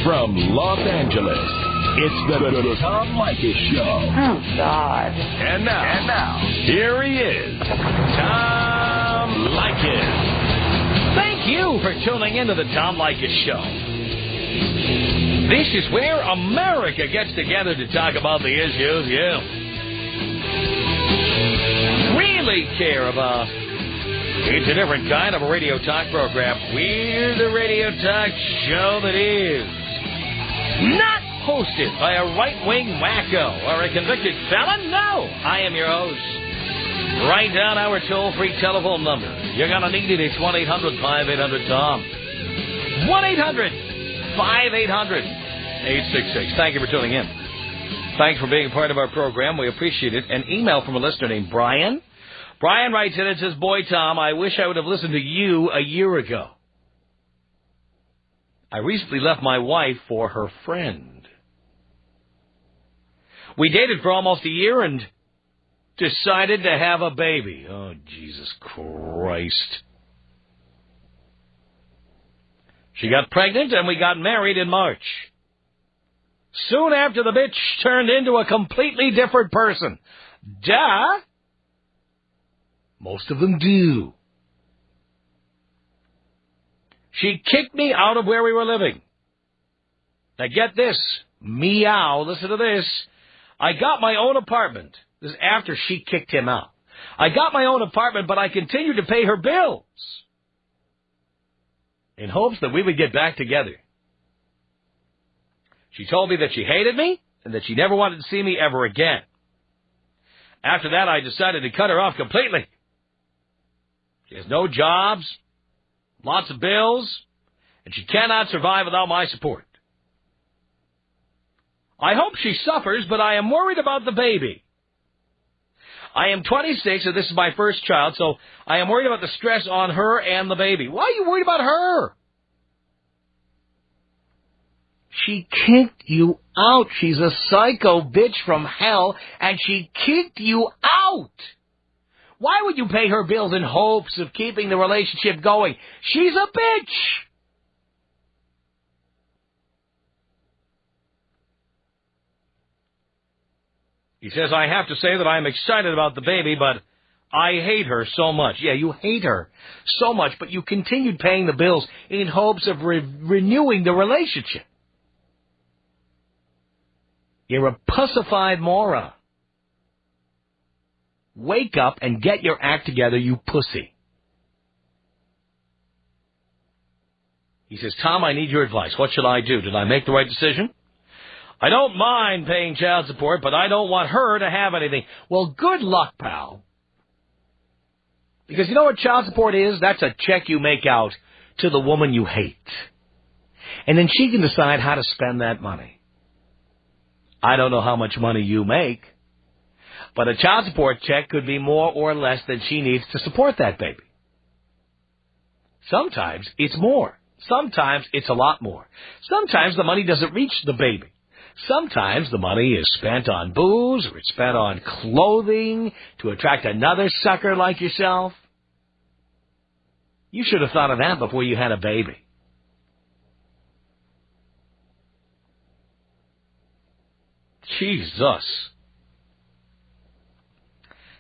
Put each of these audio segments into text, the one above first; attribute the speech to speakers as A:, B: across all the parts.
A: From Los Angeles, it's the Tom Leykis Show.
B: Oh, God.
A: And now, here he is, Tom Leykis.
C: Thank you for tuning into the Tom Leykis Show. This is where America gets together to talk about the issues you really care about. It's a different kind of a radio talk program. We're the radio talk show that is not hosted by a right-wing wacko or a convicted felon. No, I am your host. Write down our toll-free telephone number. You're going to need it. It's 1-800-5800-TOM. 1-800-5800-866. Thank you for tuning in. Thanks for being a part of our program. We appreciate it. An email from a listener named Brian. Brian writes in and says, "Boy, Tom, I wish I would have listened to you a year ago. I recently left my wife for her friend. We dated for almost a year and decided to have a baby." Oh, Jesus Christ. She got pregnant and we got married in March. Soon after, the bitch turned into a completely different person. Duh. Most of them do. She kicked me out of where we were living. Now get this. Meow. Listen to this. I got my own apartment. This is after she kicked him out. I got my own apartment, but I continued to pay her bills in hopes that we would get back together. She told me that she hated me and that she never wanted to see me ever again. After that, I decided to cut her off completely. She has no jobs, lots of bills, and she cannot survive without my support. I hope she suffers, but I am worried about the baby. I am 26, and this is my first child, so I am worried about the stress on her and the baby. Why are you worried about her? She kicked you out. She's a psycho bitch from hell, and she kicked you out. Why would you pay her bills in hopes of keeping the relationship going? She's a bitch. He says, I have to say that I am excited about the baby, but I hate her so much. Yeah, you hate her so much, but you continued paying the bills in hopes of renewing the relationship. You're a pussified moron. Wake up and get your act together, you pussy. He says, Tom, I need your advice. What should I do? Did I make the right decision? I don't mind paying child support, but I don't want her to have anything. Well, good luck, pal. Because you know what child support is? That's a check you make out to the woman you hate. And then she can decide how to spend that money. I don't know how much money you make, but a child support check could be more or less than she needs to support that baby. Sometimes it's more. Sometimes it's a lot more. Sometimes the money doesn't reach the baby. Sometimes the money is spent on booze or it's spent on clothing to attract another sucker like yourself. You should have thought of that before you had a baby. Jesus.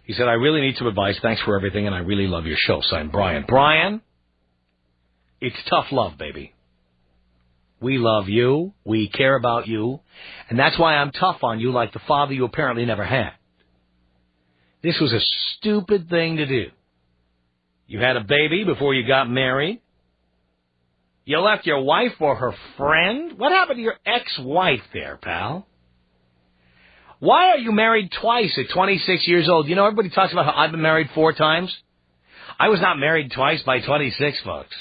C: He said, I really need some advice. Thanks for everything, and I really love your show. Signed, Brian. Brian, it's tough love, baby. We love you. We care about you. And that's why I'm tough on you like the father you apparently never had. This was a stupid thing to do. You had a baby before you got married. You left your wife for her friend. What happened to your ex-wife there, pal? Why are you married twice at 26 years old? You know, everybody talks about how I've been married 4 times. I was not married twice by 26, folks.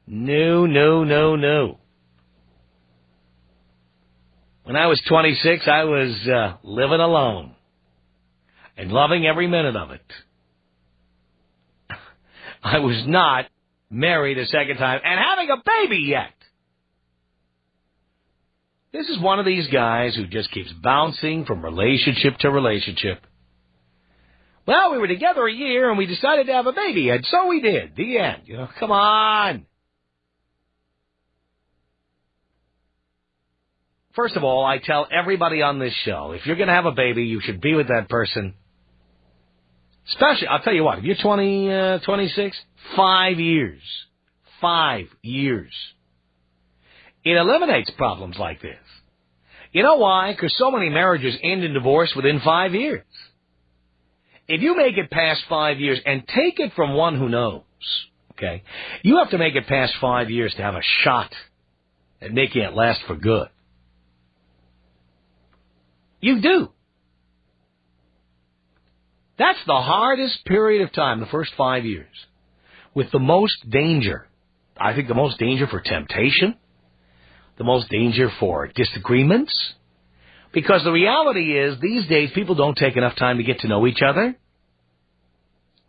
C: No. When I was 26, I was living alone and loving every minute of it. I was not married a second time and having a baby yet. This is one of these guys who just keeps bouncing from relationship to relationship. Well, we were together a year and we decided to have a baby, and so we did. The end. You know, come on. First of all, I tell everybody on this show, if you're going to have a baby, you should be with that person. Especially, I'll tell you what, if you're 26, 5 years. 5 years. It eliminates problems like this. You know why? Because so many marriages end in divorce within 5 years. If you make it past 5 years, and take it from one who knows, okay, you have to make it past 5 years to have a shot at making it last for good. You do. That's the hardest period of time, the first 5 years, with the most danger. I think the most danger for temptation, the most danger for disagreements, because the reality is these days people don't take enough time to get to know each other.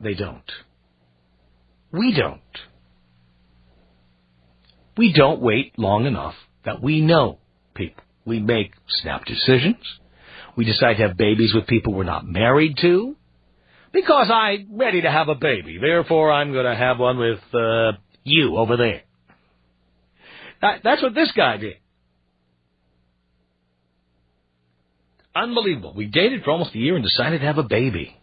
C: They don't. We don't. We don't wait long enough that we know people. We make snap decisions. We decide to have babies with people we're not married to. Because I'm ready to have a baby. Therefore, I'm going to have one with you over there. That's what this guy did. Unbelievable. We dated for almost a year and decided to have a baby.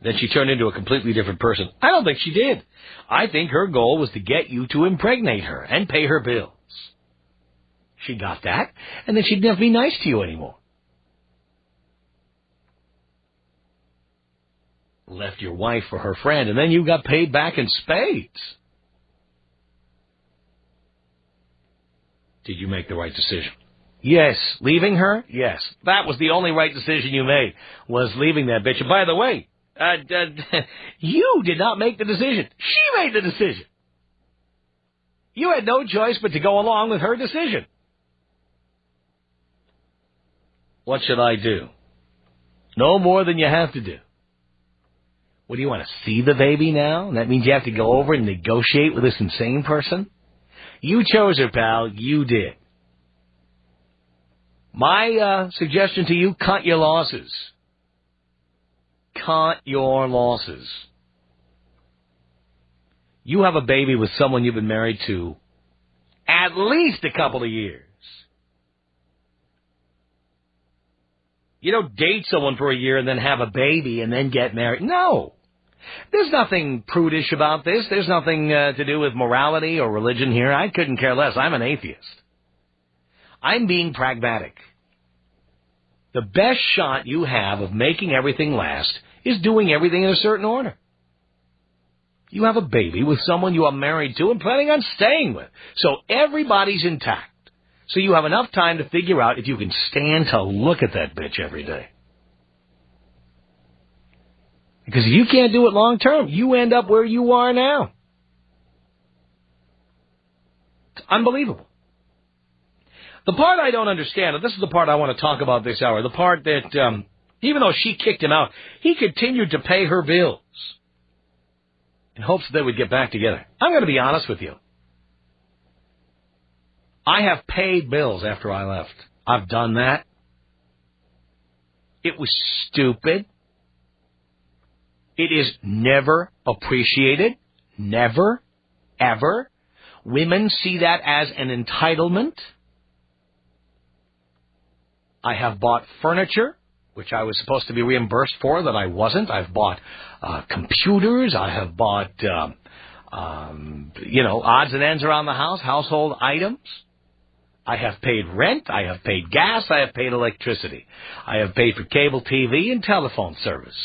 C: Then she turned into a completely different person. I don't think she did. I think her goal was to get you to impregnate her and pay her bills. She got that, and then she'd never be nice to you anymore. Left your wife for her friend, and then you got paid back in spades. Did you make the right decision? Yes. Leaving her? Yes. That was the only right decision you made, was leaving that bitch. And by the way, you did not make the decision. She made the decision. You had no choice but to go along with her decision. What should I do? No more than you have to do. What, do you want to see the baby now? That means you have to go over and negotiate with this insane person? You chose her, pal. You did. My suggestion to you, cut your losses. Cut your losses. You have a baby with someone you've been married to at least a couple of years. You don't date someone for a year and then have a baby and then get married. No. There's nothing prudish about this. There's nothing to do with morality or religion here. I couldn't care less. I'm an atheist. I'm being pragmatic. The best shot you have of making everything last is doing everything in a certain order. You have a baby with someone you are married to and planning on staying with. So everybody's intact. So you have enough time to figure out if you can stand to look at that bitch every day. Because if you can't do it long term, you end up where you are now. It's unbelievable. The part I don't understand, and this is the part I want to talk about this hour, the part that even though she kicked him out, he continued to pay her bills in hopes that they would get back together. I'm going to be honest with you. I have paid bills after I left. I've done that. It was stupid. It is never appreciated. Never, ever. Women see that as an entitlement. I have bought furniture, which I was supposed to be reimbursed for, that I wasn't. I've bought computers. I have bought, odds and ends around the house, household items. I have paid rent. I have paid gas. I have paid electricity. I have paid for cable TV and telephone service.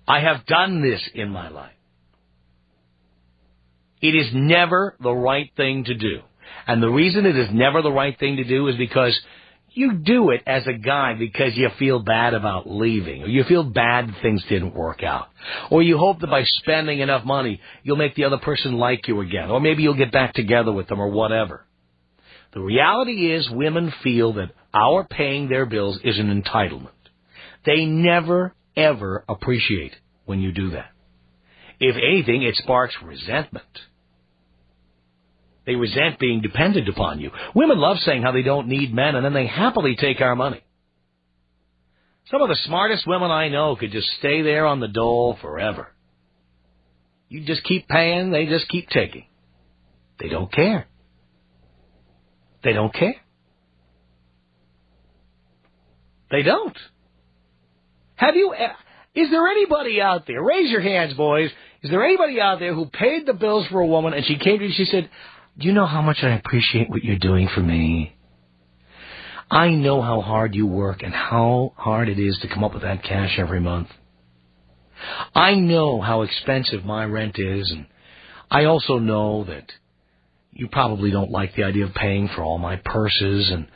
C: I have done this in my life. It is never the right thing to do. And the reason it is never the right thing to do is because you do it as a guy because you feel bad about leaving, or you feel bad things didn't work out, or you hope that by spending enough money, you'll make the other person like you again, or maybe you'll get back together with them, or whatever. The reality is women feel that our paying their bills is an entitlement. They never, ever appreciate when you do that. If anything, it sparks resentment. They resent being dependent upon you. Women love saying how they don't need men, and then they happily take our money. Some of the smartest women I know could just stay there on the dole forever. You just keep paying, they just keep taking. They don't care. They don't care. They don't. Is there anybody out there, raise your hands, boys, is there anybody out there who paid the bills for a woman and she came to you and she said, do you know how much I appreciate what you're doing for me? I know how hard you work and how hard it is to come up with that cash every month. I know how expensive my rent is, and I also know that you probably don't like the idea of paying for all my purses and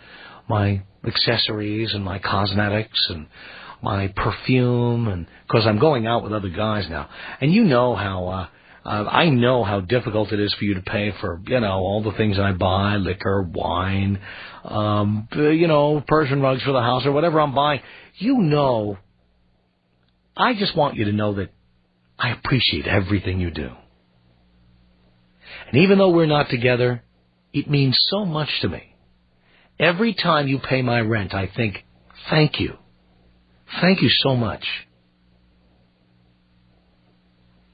C: my accessories and my cosmetics and my perfume, and because I'm going out with other guys now. And you know how I know how difficult it is for you to pay for, all the things I buy, liquor, wine, Persian rugs for the house or whatever I'm buying. I just want you to know that I appreciate everything you do. And even though we're not together, it means so much to me. Every time you pay my rent, I think, thank you. Thank you so much.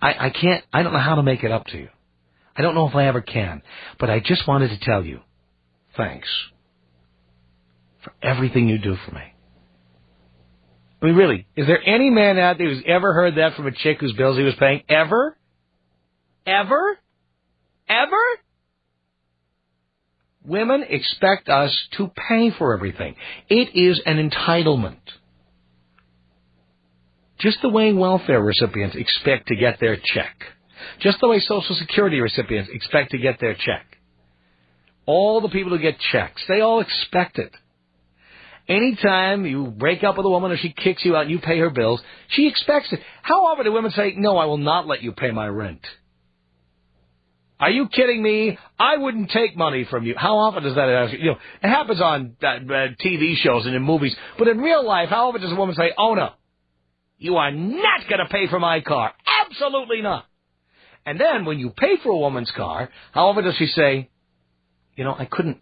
C: I don't know how to make it up to you. I don't know if I ever can, but I just wanted to tell you, thanks for everything you do for me. I mean, really, is there any man out there who's ever heard that from a chick whose bills he was paying? Ever? Ever? Ever? Women expect us to pay for everything. It is an entitlement. Just the way welfare recipients expect to get their check. Just the way Social Security recipients expect to get their check. All the people who get checks, they all expect it. Anytime you break up with a woman or she kicks you out and you pay her bills, she expects it. How often do women say, no, I will not let you pay my rent? Are you kidding me? I wouldn't take money from you. How often does that happen? It happens on TV shows and in movies. But in real life, how often does a woman say, oh, no, you are not going to pay for my car? Absolutely not. And then when you pay for a woman's car, how often does she say, I couldn't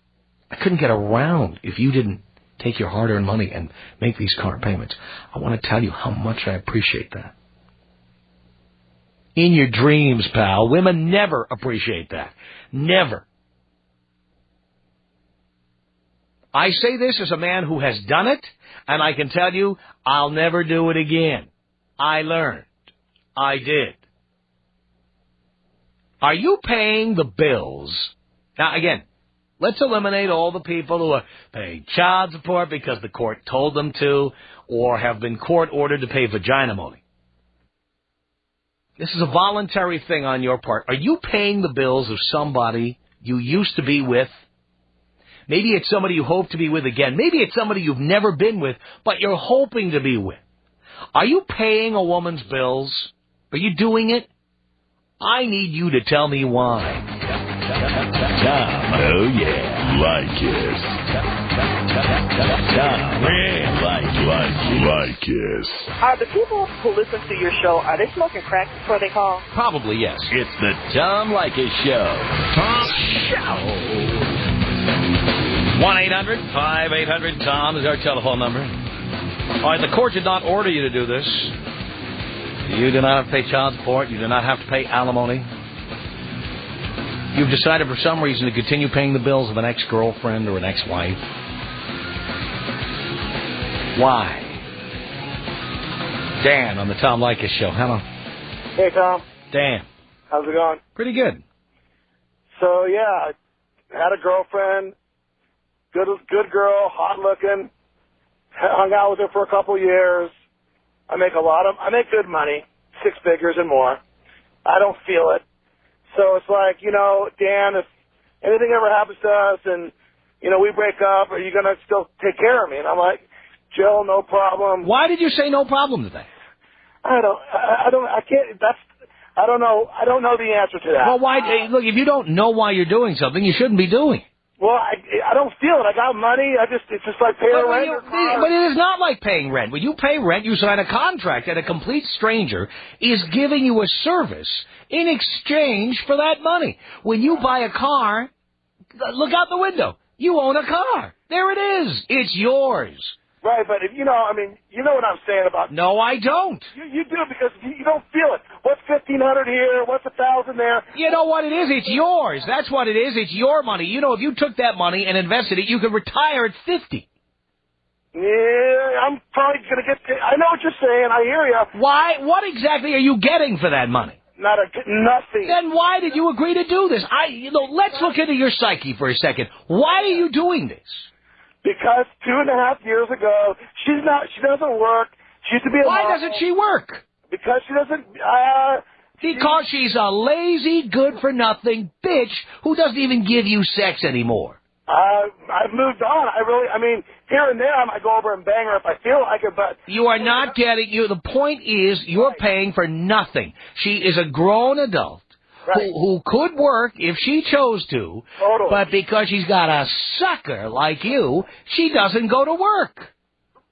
C: get around if you didn't take your hard-earned money and make these car payments. I want to tell you how much I appreciate that. In your dreams, pal. Women never appreciate that. Never. I say this as a man who has done it, and I can tell you, I'll never do it again. I learned. I did. Are you paying the bills? Now, again, let's eliminate all the people who are paying child support because the court told them to, or have been court-ordered to pay vagina money. This is a voluntary thing on your part. Are you paying the bills of somebody you used to be with? Maybe it's somebody you hope to be with again. Maybe it's somebody you've never been with, but you're hoping to be with. Are you paying a woman's bills? Are you doing it? I need you to tell me why.
A: Oh, yeah. Leykis. Leykis.
B: Are the people who listen to your show, are they smoking crack before they call?
C: Probably, yes.
A: It's the Tom Leykis Show. Tom Show.
C: 1-800-5800-TOM is our telephone number. All right, the court did not order you to do this. You do not have to pay child support. You do not have to pay alimony. You've decided for some reason to continue paying the bills of an ex-girlfriend or an ex-wife. Why? Dan on the Tom Leykis Show. Hello.
D: Hey, Tom.
C: Dan.
D: How's it going?
C: Pretty good.
D: So, yeah, I had a girlfriend, good girl, hot looking, hung out with her for a couple years. I make good money, 6 figures and more. I don't feel it. So it's like, Dan, if anything ever happens to us and, we break up, are you going to still take care of me? And I'm like, Jill, no problem.
C: Why did you say no problem today?
D: I don't know the answer to that.
C: Well, why? Look, if you don't know why you're doing something, you shouldn't be doing it.
D: Well, I don't feel it. I got money. It's just like paying rent.
C: But it is not like paying rent. When you pay rent, you sign a contract, and a complete stranger is giving you a service in exchange for that money. When you buy a car, look out the window. You own a car. There it is. It's yours.
D: Right, but if you know, I mean, you know what I'm saying about.
C: No, I don't.
D: You do because you don't feel it. What's 1,500 here? What's 1,000 there?
C: You know what it is? It's yours. That's what it is. It's your money. You know, if you took that money and invested it, you could retire at 50.
D: Yeah, I'm probably gonna get. I know what you're saying. I hear you.
C: Why? What exactly are you getting for that money?
D: Nothing.
C: Then why did you agree to do this? Let's look into your psyche for a second. Why are you doing this?
D: Because 2.5 years ago, she doesn't work. She used to be a
C: Why
D: model.
C: doesn't she work?
D: Because she doesn't.
C: Because she's a lazy, good-for-nothing bitch who doesn't even give you sex anymore.
D: I've moved on. I mean, here and there I might go over and bang her if I feel like it, but...
C: You are not getting... The point is, you're paying for nothing. She is a grown adult who could work if she chose to,
D: Totally.
C: but because she's got a sucker like you, she doesn't go to work.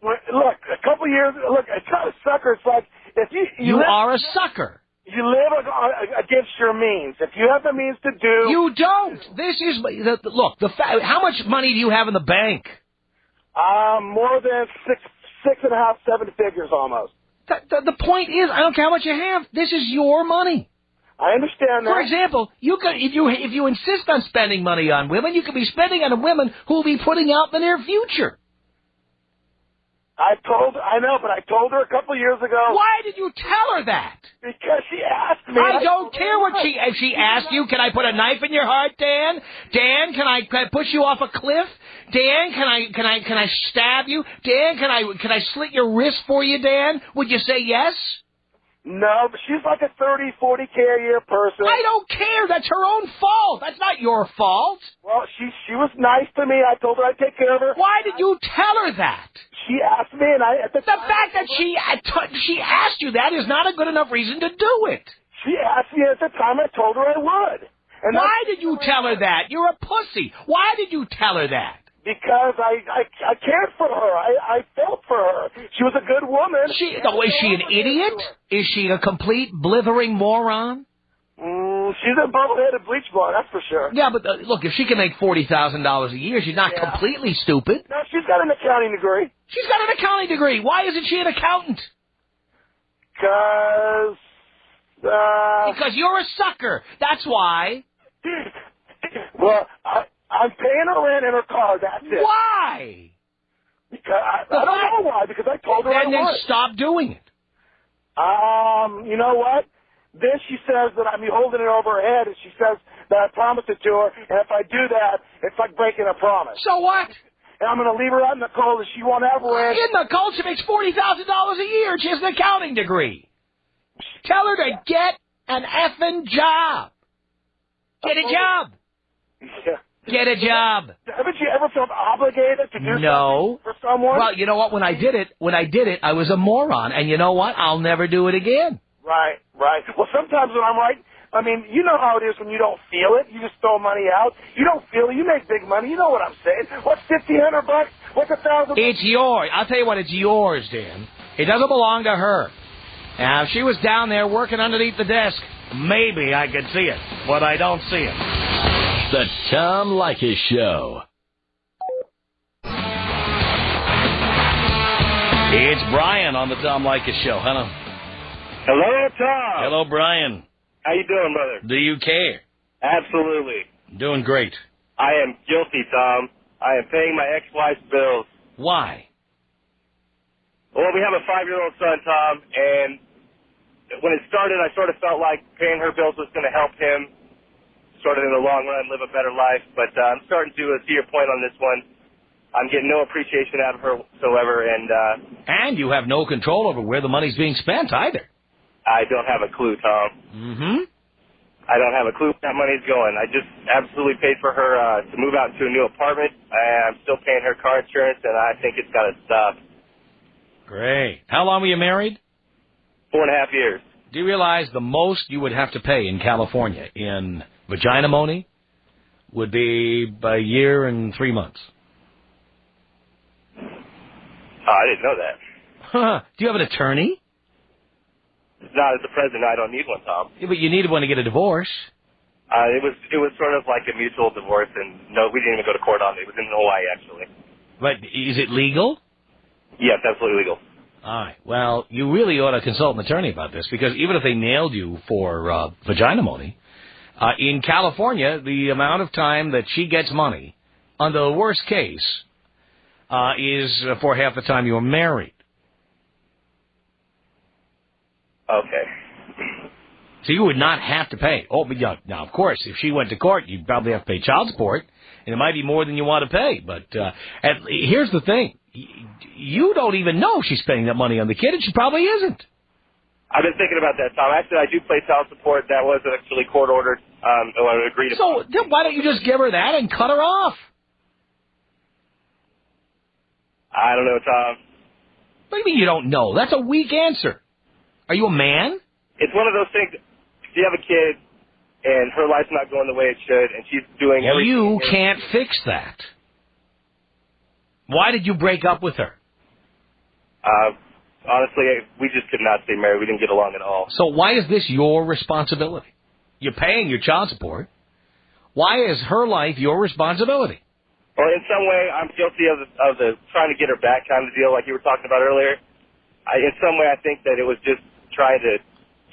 D: Look, a couple years... Look, it's not a sucker. It's like... if you
C: are a sucker.
D: You live against your means. If you have the means to do...
C: You don't. This is... Look, how much money do you have in the bank?
D: More than six and a half, 7 figures almost.
C: The point is, I don't care how much you have. This is your money.
D: I understand that.
C: For example, you could, if you insist on spending money on women, you could be spending on women who will be putting out in the near future.
D: I know, but I told her a couple years ago.
C: Why did you tell her that?
D: Because she asked me.
C: I don't care what if she asked you, can I put a knife in your heart, Dan? Dan, can I push you off a cliff? Dan, can I stab you? Dan, can I slit your wrist for you, Dan? Would you say yes?
D: No, but she's like a 30, 40K a year person.
C: I don't care. That's her own fault. That's not your fault.
D: Well, she was nice to me. I told her I'd take care of her.
C: Why did you tell her that?
D: She asked me, and
C: the fact that she asked you that is not a good enough reason to do it.
D: She asked me at the time. I told her I would. And
C: why did you tell her that? You're a pussy. Why did you tell her that?
D: Because I cared for her. I felt for her. She was a good woman.
C: Is she an idiot? Is she a complete blithering moron?
D: She's a bubble-headed bleach blonde, that's for sure.
C: Yeah, but look, if she can make $40,000 a year, she's not completely stupid.
D: No, she's got an accounting degree.
C: She's got an accounting degree. Why isn't she an accountant? Because you're a sucker. That's why.
D: Well, I'm paying her rent and her car, that's it.
C: Why?
D: Because I don't know why, because I told her I would.
C: Then stop doing it.
D: You know what? Then she says that I'm holding it over her head, and she says that I promised it to her, and if I do that, it's like breaking a promise.
C: So what?
D: And I'm going to leave her out in the cold, and she won't have rent.
C: In the cold, she makes $40,000 a year, and she has an accounting degree. Tell her to get an effing job. Get a job.
D: Yeah.
C: Get a job.
D: Haven't you ever felt obligated to do something for someone?
C: Well, you know what? When I did it, I was a moron, and you know what? I'll never do it again.
D: Right. Well, sometimes when I'm right, I mean, you know how it is when you don't feel it. You just throw money out. You don't feel it. You make big money. You know what I'm saying. What's $1,500? What's $1,000?
C: It's yours. I'll tell you what, it's yours, Dan. It doesn't belong to her. Now, if she was down there working underneath the desk, maybe I could see it, but I don't see it.
A: The Tom Leykis Show.
C: It's Brian on the Tom Leykis Show. Hello.
E: Hello, Tom.
C: Hello, Brian.
E: How you doing, brother?
C: Do you care?
E: Absolutely.
C: Doing great.
E: I am guilty, Tom. I am paying my ex-wife's bills.
C: Why?
E: Well, we have a 5-year-old son, Tom, and when it started, I sort of felt like paying her bills was going to help him sort of in the long run live a better life, but I'm starting to see your point on this one. I'm getting no appreciation out of her whatsoever,
C: and you have no control over where the money's being spent either.
E: I don't have a clue, Tom.
C: Mm-hmm.
E: I don't have a clue where that money's going. I just absolutely paid for her to move out to a new apartment. I'm still paying her car insurance, and I think it's got to stop.
C: Great. How long were you married?
E: 4.5 years.
C: Do you realize the most you would have to pay in California in vaginamony would be a year and 3 months?
E: Oh, I didn't know that.
C: Huh. Do you have an attorney?
E: Not at the present. I don't need one, Tom.
C: Yeah, but you needed one to get a divorce.
E: It was sort of like a mutual divorce, and no, we didn't even go to court on it. It was in Hawaii, actually.
C: But is it legal?
E: Yes, absolutely legal.
C: All right. Well, you really ought to consult an attorney about this, because even if they nailed you for vaginamony, in California, the amount of time that she gets money, under the worst case, is for half the time you're married.
E: Okay.
C: So you would not have to pay. Oh, but yeah, now, of course, if she went to court, you'd probably have to pay child support, and it might be more than you want to pay. But here's the thing. You don't even know she's spending that money on the kid, and she probably isn't.
E: I've been thinking about that, Tom. Actually, I do pay child support. That was actually court-ordered. I agreed upon.
C: So why don't you just give her that and cut her off?
E: I don't know, Tom.
C: What do you mean you don't know? That's a weak answer. Are you a man?
E: It's one of those things. If you have a kid and her life's not going the way it should, and she's doing everything...
C: You can't fix that. Why did you break up with her?
E: Honestly, we just could not stay married. We didn't get along at all.
C: So why is this your responsibility? You're paying your child support. Why is her life your responsibility?
E: Well, in some way, I'm guilty of the trying to get her back kind of deal like you were talking about earlier. In some way, I think that it was just trying to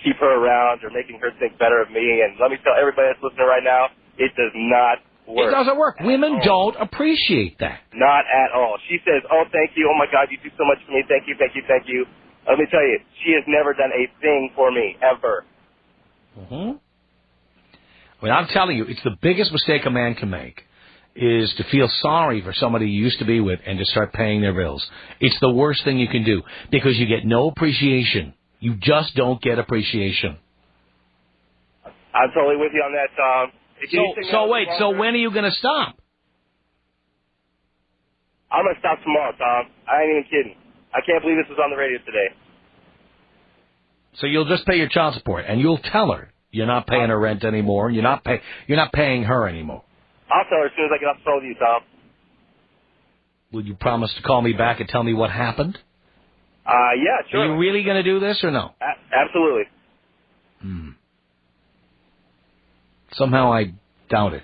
E: keep her around or making her think better of me. And let me tell everybody that's listening right now, it does not work.
C: It doesn't work. Women don't appreciate that.
E: Not at all. She says, oh, thank you. Oh, my God, you do so much for me. Thank you, thank you, thank you. Let me tell you, she has never done a thing for me, ever.
C: Mm-hmm. I mean, I'm telling you, it's the biggest mistake a man can make, is to feel sorry for somebody you used to be with and to start paying their bills. It's the worst thing you can do, because you get no appreciation. You just don't get appreciation.
E: I'm totally with you on that, Tom.
C: So when are you going to stop?
E: I'm going to stop tomorrow, Tom. I ain't even kidding. I can't believe this was on the radio today.
C: So you'll just pay your child support, and you'll tell her you're not paying her rent anymore. You're not paying her anymore.
E: I'll tell her as soon as I get off the phone with you, Tom.
C: Will you promise to call me back and tell me what happened?
E: Yeah, sure.
C: Are you really going to do this or no?
E: Absolutely.
C: Somehow I doubt it.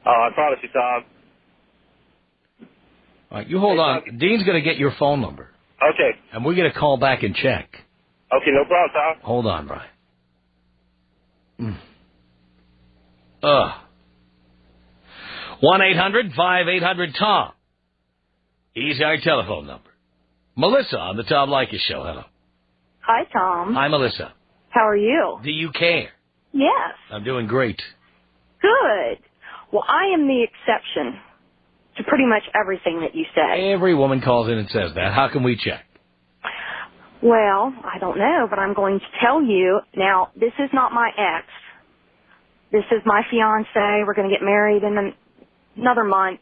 E: Oh, I promise you, Tom.
C: All right, you hold on. Dean's going to get your phone number.
E: Okay.
C: And we're going to call back and check.
E: Okay, no problem, Tom.
C: Hold on, Brian. 1-800-5800-TOM. Easy, our telephone number. Melissa on the Tom Leykis Show. Hello.
F: Hi, Tom.
C: Hi, Melissa.
F: How are you?
C: Do you care?
F: Yes.
C: I'm doing great.
F: Good. Well, I am the exception to pretty much everything that you say.
C: Every woman calls in and says that. How can we check?
F: Well, I don't know, but I'm going to tell you. Now, this is not my ex. This is my fiancé. We're going to get married in another month.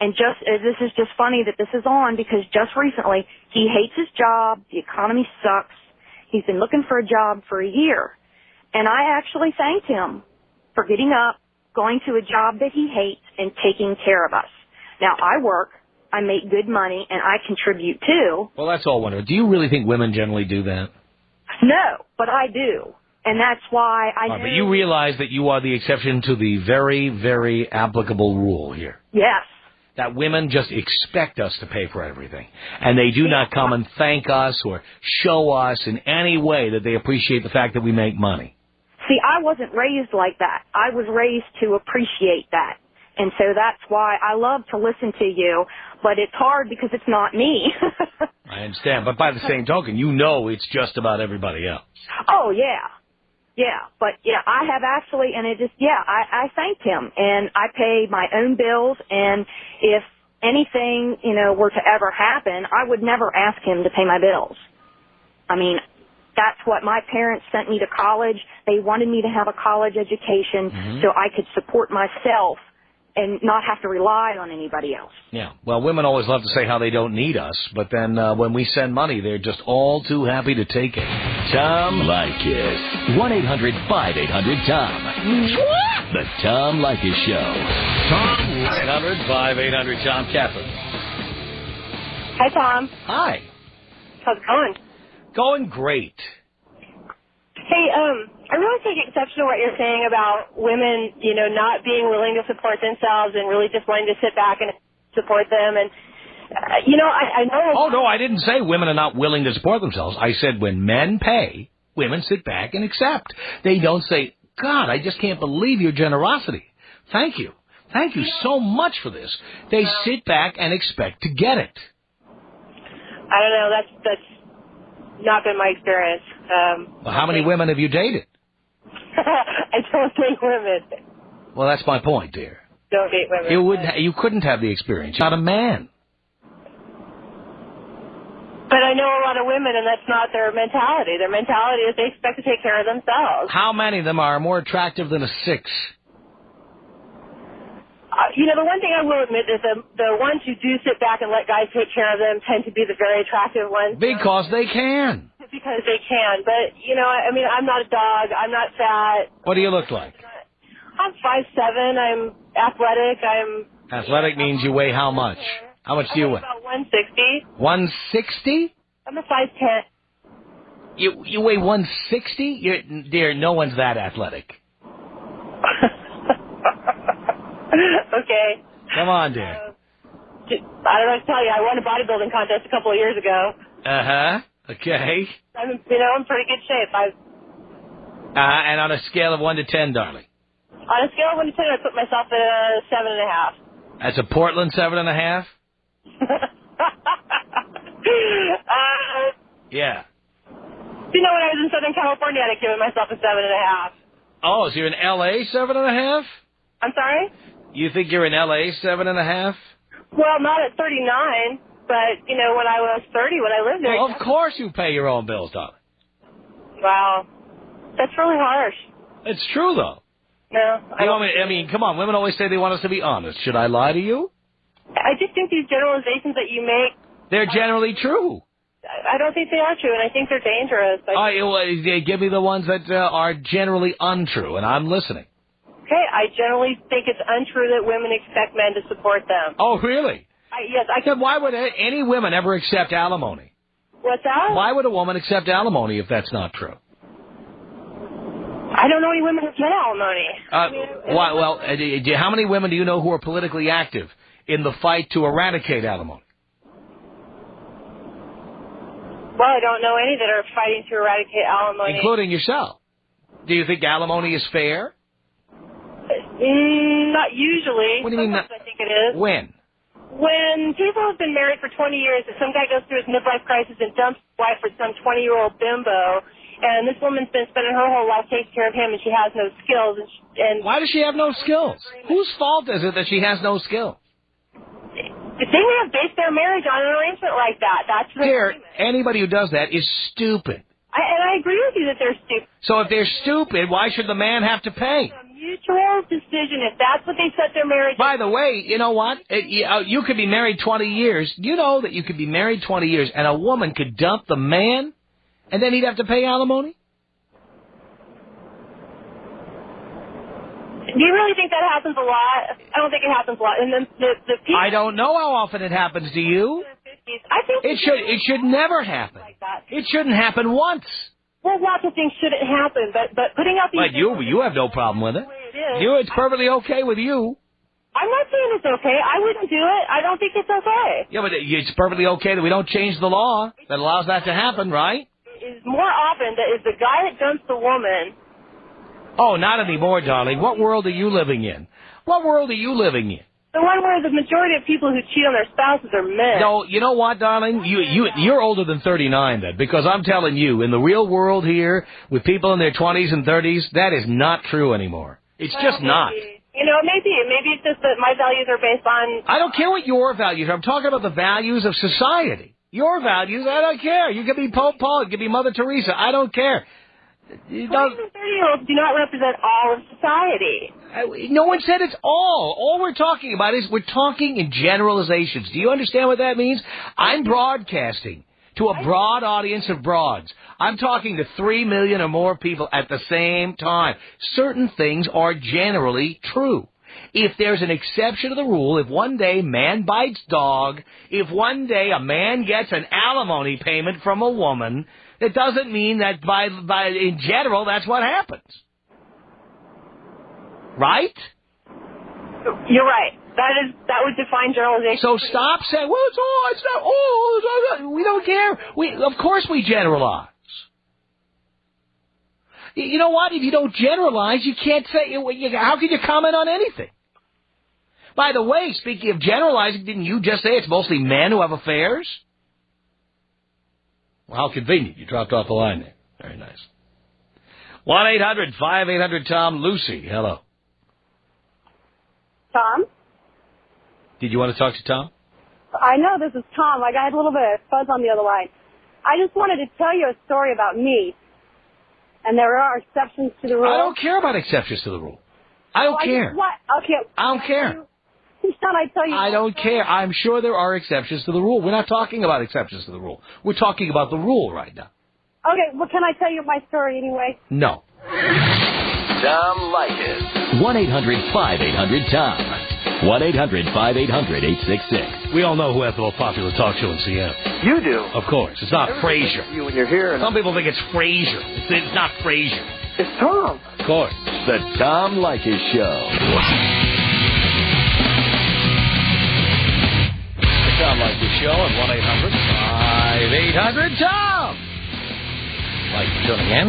F: And this is just funny that this is on, because just recently he hates his job. The economy sucks. He's been looking for a job for a year. And I actually thanked him for getting up, going to a job that he hates, and taking care of us. Now, I work, I make good money, and I contribute too.
C: Well, that's all wonderful. Do you really think women generally do that?
F: No, but I do. And that's why I do.
C: But you realize that you are the exception to the very, very applicable rule here.
F: Yes.
C: That women just expect us to pay for everything. And they do not come and thank us or show us in any way that they appreciate the fact that we make money.
F: See, I wasn't raised like that. I was raised to appreciate that. And so that's why I love to listen to you, but it's hard because it's not me.
C: I understand. But by the same token, you know it's just about everybody else.
F: Oh, yeah. Yeah. But, yeah, I have actually, and I thanked him. And I pay my own bills, and if anything, were to ever happen, I would never ask him to pay my bills. I mean, that's what my parents sent me to college. They wanted me to have a college education so I could support myself and not have to rely on anybody else.
C: Yeah. Well, women always love to say how they don't need us, but then when we send money, they're just all too happy to take it.
A: Tom Leykis. 1-800-5800-TOM. The Tom Leykis Show.
C: Tom 1-800-5800-TOM. Catherine.
F: Hi, Tom.
C: Hi.
F: How's it going?
C: Going great.
F: Hey, I really take exception to what you're saying about women, not being willing to support themselves and really just wanting to sit back and support them. And I know.
C: Oh, no, I didn't say women are not willing to support themselves. I said when men pay, women sit back and accept. They don't say, God, I just can't believe your generosity. Thank you. Thank you so much for this. They sit back and expect to get it.
F: I don't know. That's not been my experience.
C: Well, how many women have you dated?
F: I don't date women.
C: Well, that's my point, dear.
F: Don't date women.
C: You couldn't have the experience. You're not a man.
F: But I know a lot of women, and that's not their mentality. Their mentality is they expect to take care of themselves.
C: How many of them are more attractive than a 6?
F: The one thing I will admit is the ones who do sit back and let guys take care of them tend to be the very attractive ones.
C: Because they can.
F: Because they can. But, I'm not a dog. I'm not fat.
C: What do you look like?
F: I'm 5'7". I'm athletic.
C: Athletic means you weigh how much? How much do you weigh?
F: About 160.
C: 160?
F: I'm a 5'10".
C: You weigh 160? Dear, no one's that athletic.
F: Okay.
C: Come on, dear.
F: I don't know what to tell you. I won a bodybuilding contest a couple of years ago.
C: Uh-huh. Okay.
F: I'm in pretty good shape.
C: And on a scale of 1 to 10, darling?
F: On a scale of 1 to 10, I put myself at a 7.5.
C: That's a Portland 7.5? Yeah.
F: When I was in Southern California, I'd given myself a 7.5.
C: Oh, so you're in L.A. 7.5?
F: I'm sorry?
C: You think you're in L.A. 7.5?
F: Well, not at 39, but, when I was 30, when I lived there.
C: Well, of course you pay your own bills, darling.
F: Wow. That's really harsh.
C: It's true, though.
F: No.
C: Come on, women always say they want us to be honest. Should I lie to you?
F: I just think these generalizations that you make...
C: They're generally true.
F: I don't think they are true, and I think they're dangerous.
C: Give me the ones that are generally untrue, and I'm listening.
F: Okay, I generally think it's untrue that women expect men to support them.
C: Oh, really?
F: Yes.
C: Then why would any women ever accept alimony?
F: What's that?
C: Why would a woman accept alimony if that's not true?
F: I don't know any women who get alimony.
C: How many women do you know who are politically active in the fight to eradicate alimony?
F: Well, I don't know any that are fighting to eradicate alimony.
C: Including yourself. Do you think alimony is fair?
F: Not usually.
C: What do you mean?
F: I think it is.
C: When?
F: When people have been married for 20 years, and some guy goes through his midlife crisis and dumps his wife for some 20-year-old bimbo, and this woman's been spending her whole life taking care of him, and she has no skills. And
C: why does she have no skills? Whose fault is it that she has no skills?
F: They may have based their marriage on an arrangement like that. That's the agreement.
C: Anybody who does that is stupid.
F: And I agree with you that they're stupid.
C: So if they're stupid, why should the man have to pay?
F: Mutual decision, if that's what they set their marriage.
C: By the way, you know what? You could be married 20 years. You know that you could be married 20 years and a woman could dump the man and then he'd have to pay alimony?
F: Do you really think that happens a lot? I don't think it happens a lot. And then the people,
C: I don't know how often it happens to you.
F: I think
C: it should never happen.
F: Like that.
C: It shouldn't happen once.
F: Well, lots of things shouldn't happen, but putting out these...
C: But you have no problem with it. It's perfectly okay with you.
F: I'm not saying it's okay. I wouldn't do it. I don't think it's okay.
C: Yeah, but it's perfectly okay that we don't change the law that allows that to happen, right?
F: It's more often that it's the guy that dumps the woman.
C: Oh, not anymore, darling. What world are you living in? What world are you living in?
F: The one where the majority of people who cheat on their spouses are men.
C: No, you know what, darling? You're older than 39 then, because I'm telling you, in the real world here, with people in their 20s and 30s, that is not true anymore. It's just not.
F: Maybe it's just that my values are based on...
C: I don't care what your values are. I'm talking about the values of society. Your values, I don't care. You could be Pope Paul, you could be Mother Teresa. I don't care.
F: 20 and 30-year-olds do not represent all of society.
C: No one said it's all. All we're talking about is we're talking in generalizations. Do you understand what that means? I'm broadcasting to a broad audience of broads. I'm talking to 3 million or more people at the same time. Certain things are generally true. If there's an exception to the rule, if one day man bites dog, if one day a man gets an alimony payment from a woman, it doesn't mean that by in general that's what happens. Right?
F: You're right. That would define generalization.
C: So stop saying, well, it's not all. We don't care. Of course we generalize. You know what? If you don't generalize, you can't say, how can you comment on anything? By the way, speaking of generalizing, didn't you just say it's mostly men who have affairs? Well, how convenient. You dropped off the line there. Very nice. 1-800-5800-TOM. Lucy, hello.
G: Tom?
C: Did you want to talk to Tom?
G: I know this is Tom. I got a little bit of fuzz on the other line. I just wanted to tell you a story about me. And there are exceptions to the rule.
C: I don't care about exceptions to the rule. I don't care.
G: What? Okay.
C: I don't care.
G: I tell you.
C: I don't care. I'm sure there are exceptions to the rule. We're not talking about exceptions to the rule. We're talking about the rule right now.
G: Okay, well, can I tell you my story anyway?
C: No.
A: Tom Leykis. 1-800-5800-TOM. 1-800-5800-866.
C: We all know who has the most popular talk show in Seattle.
D: You do.
C: Of course. It's not Frasier.
D: You when you're here.
C: Some people think it's Frasier. It's not Frasier.
D: It's Tom.
C: Of course.
A: The Tom Leykis Show.
C: The Tom Leykis Show at 1-800-5800-TOM. Like to tune in.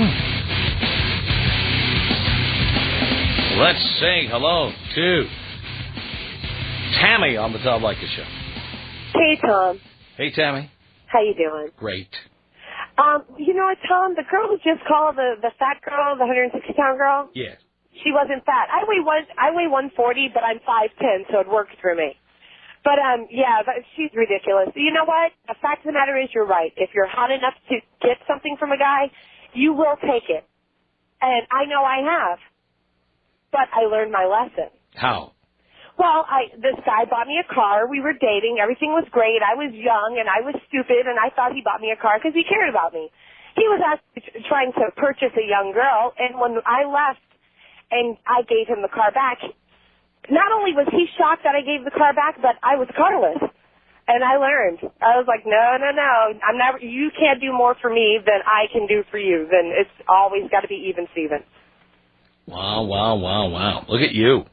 C: Let's say hello to Tammy on the Tom Leykis Show.
H: Hey, Tom.
C: Hey, Tammy.
H: How you doing?
C: Great.
H: You know what, Tom? The girl who just called, the fat girl, the 160-pound girl?
C: Yes.
H: She wasn't fat. I weigh 140, but I'm 5'10", so it works for me. But, yeah, but she's ridiculous. You know what? The fact of the matter is you're right. If you're hot enough to get something from a guy, you will take it. And I know I have. But I learned my lesson.
C: How?
H: Well, this guy bought me a car. We were dating. Everything was great. I was young, and I was stupid, and I thought he bought me a car because he cared about me. He was actually trying to purchase a young girl, and when I left and I gave him the car back, not only was he shocked that I gave the car back, but I was carless. And I learned. I was like, no. You can't do more for me than I can do for you. Then it's always got to be even, Steven.
C: Wow. Look at you.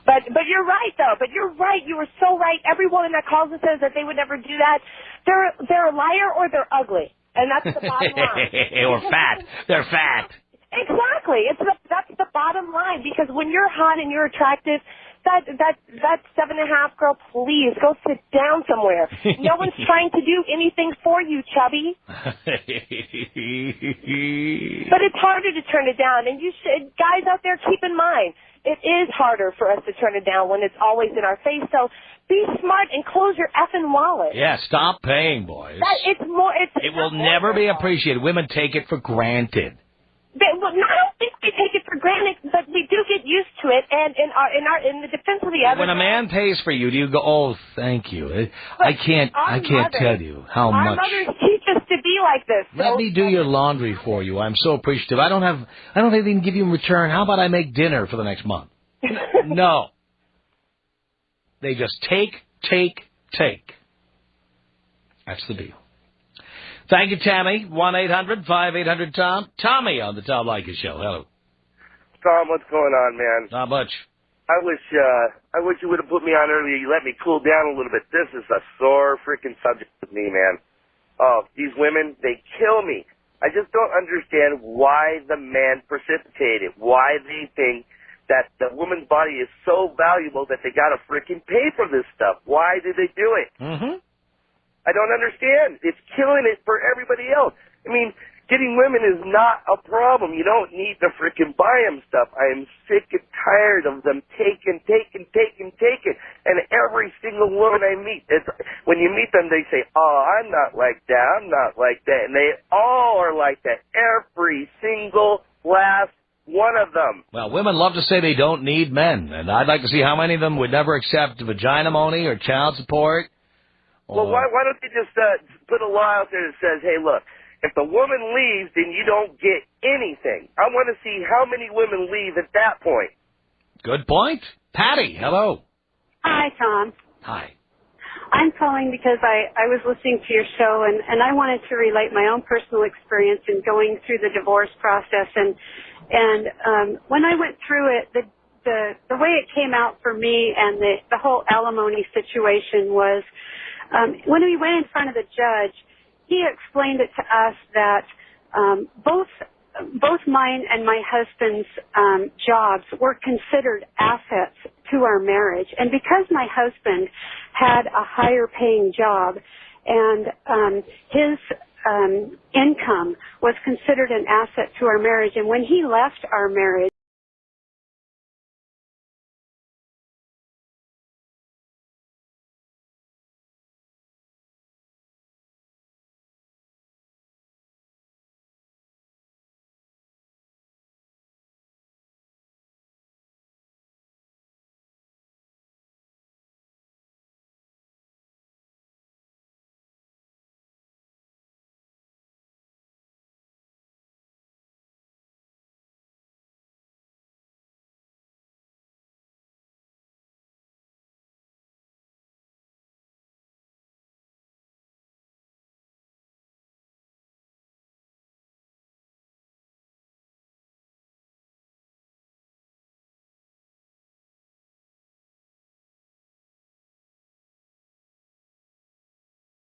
H: But you're right, though. But you're right. You were so right. Every woman that calls and says that they would never do that, they're a liar or they're ugly. And that's the bottom line.
C: Or fat. They're fat.
H: Exactly. That's the bottom line. Because when you're hot and you're attractive, that 7.5 girl, please go sit down somewhere. No one's trying to do anything for you, chubby. But it's harder to turn it down. And you should, guys out there, keep in mind, it is harder for us to turn it down when it's always in our face. So be smart and close your effing wallet.
C: Yeah, stop paying, boys.
H: It
C: will never be appreciated. Women take it for granted.
H: I don't think we take it for granted, but we do get used to it. And in the defense of the other,
C: when a man pays for you, do you go, "Oh, thank you"? I can't tell you how much.
H: Our mothers teach us to be like this.
C: Let me do your laundry for you. I'm so appreciative. I don't have anything to give you in return. How about I make dinner for the next month? No. They just take. That's the deal. Thank you, Tammy. 1-800-5800-TOM. Tommy on the Tom Leykis Show. Hello.
D: Tom, what's going on, man?
C: Not much.
D: I wish you would have put me on earlier. You let me cool down a little bit. This is a sore freaking subject with me, man. Oh, these women, they kill me. I just don't understand why the men precipitate it. Why they think that the woman's body is so valuable that they got to freaking pay for this stuff. Why do they do it?
C: Mm-hmm.
D: I don't understand. It's killing it for everybody else. I mean, getting women is not a problem. You don't need to freaking buy them stuff. I am sick and tired of them taking. And every single woman I meet, when you meet them, they say, "Oh, I'm not like that. I'm not like that." And they all are like that. Every single last one of them.
C: Well, women love to say they don't need men. And I'd like to see how many of them would never accept vagina money or child support.
D: Well, why don't they just put a law out there that says, hey, look, if the woman leaves, then you don't get anything. I want to see how many women leave at that point.
C: Good point. Patty, hello.
G: Hi, Tom.
C: Hi.
G: I'm calling because I was listening to your show, and I wanted to relate my own personal experience in going through the divorce process. And when I went through it, the the way it came out for me and the whole alimony situation was when we went in front of the judge, he explained it to us that both mine and my husband's jobs were considered assets to our marriage. And because my husband had a higher paying job and his income was considered an asset to our marriage, and when he left our marriage,